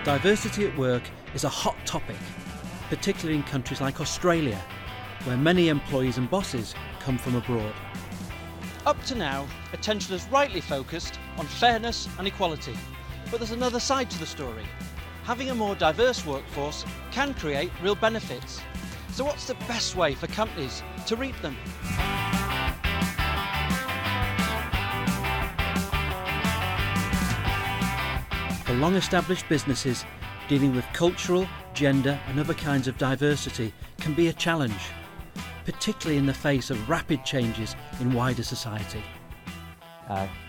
Diversity at work is a hot topic, particularly in countries like Australia, where many employees and bosses come from abroad. Up to now, attention has rightly focused on fairness and equality. But there's another side to the story. Having a more diverse workforce can create real benefits. So what's the best way for companies to reap them? For long-established businesses, dealing with cultural, gender and other kinds of diversity can be a challenge, particularly in the face of rapid changes in wider society.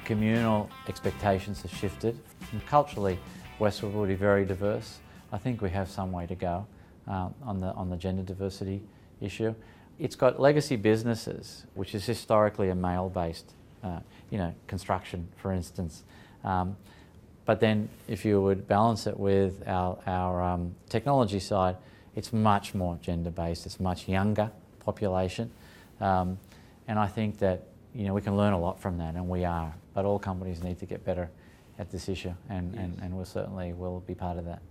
Communal expectations have shifted. And culturally, Westwood will be very diverse. I think we have some way to go on the gender diversity issue. It's got legacy businesses, which is historically a male-based, construction, for instance. But then if you would balance it with our technology side, it's much more gender-based, it's much younger population. And I think that we can learn a lot from that, and we are. But all companies need to get better at this issue, and we certainly will be part of that.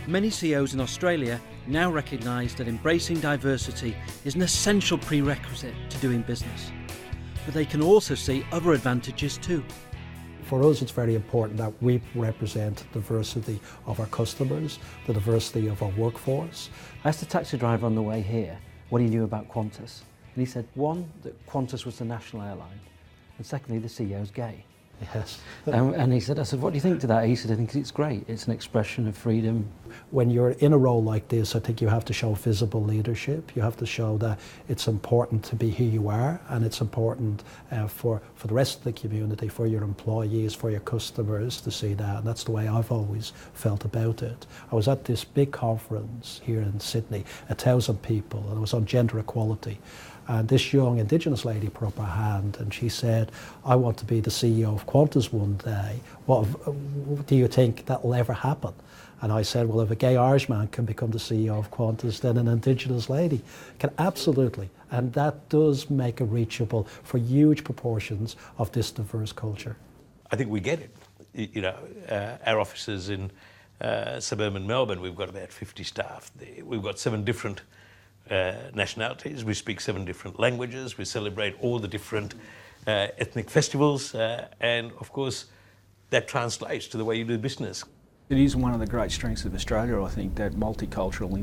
Many CEOs in Australia now recognise that embracing diversity is an essential prerequisite to doing business. But they can also see other advantages too. For us, it's very important that we represent the diversity of our customers, the diversity of our workforce. I asked the taxi driver on the way here what he knew about Qantas. And he said, one, that Qantas was the national airline, and secondly, the CEO's gay. Yes. And I said, what do you think to that? He said, I think it's great. It's an expression of freedom. When you're in a role like this, I think you have to show visible leadership. You have to show that it's important to be who you are, and it's important for the rest of the community, for your employees, for your customers to see that. And that's the way I've always felt about it. I was at this big conference here in Sydney, 1,000 people, and it was on gender equality. And this young Indigenous lady put up her hand and she said, I want to be the CEO of Qantas one day. Do you think that will ever happen? And I said, well, if a gay Irishman can become the CEO of Qantas, then an Indigenous lady can absolutely. And that does make it reachable for huge proportions of this diverse culture. I think we get it. Our offices in suburban Melbourne, we've got about 50 staff there. We've got 7 different nationalities. We speak 7 different languages. We celebrate all the different ethnic festivals, and of course that translates to the way you do business. It is one of the great strengths of Australia, I think, that multicultural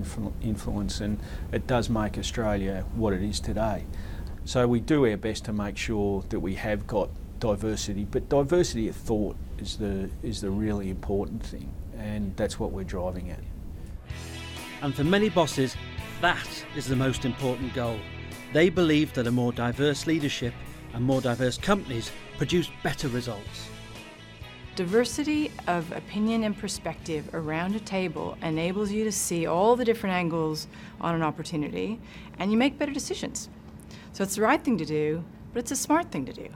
influence, and it does make Australia what it is today. So we do our best to make sure that we have got diversity, but diversity of thought is the really important thing, and that's what we're driving at. And for many bosses, that is the most important goal. They believe that a more diverse leadership and more diverse companies produce better results. Diversity of opinion and perspective around a table enables you to see all the different angles on an opportunity, and you make better decisions. So it's the right thing to do, but it's a smart thing to do.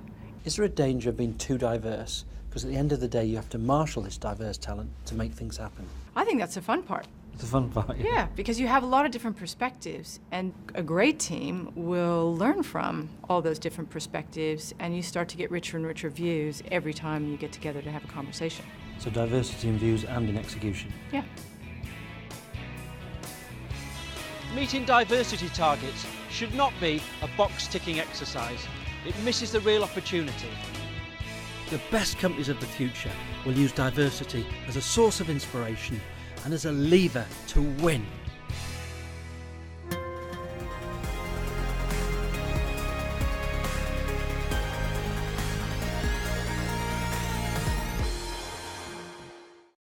Is there a danger of being too diverse? Because at the end of the day, you have to marshal this diverse talent to make things happen. I think that's the fun part. It's the fun part, yeah, because you have a lot of different perspectives, and a great team will learn from all those different perspectives, and you start to get richer and richer views every time you get together to have a conversation. So diversity in views and in execution. Yeah. Meeting diversity targets should not be a box-ticking exercise. It misses the real opportunity. The best companies of the future will use diversity as a source of inspiration and as a lever to win.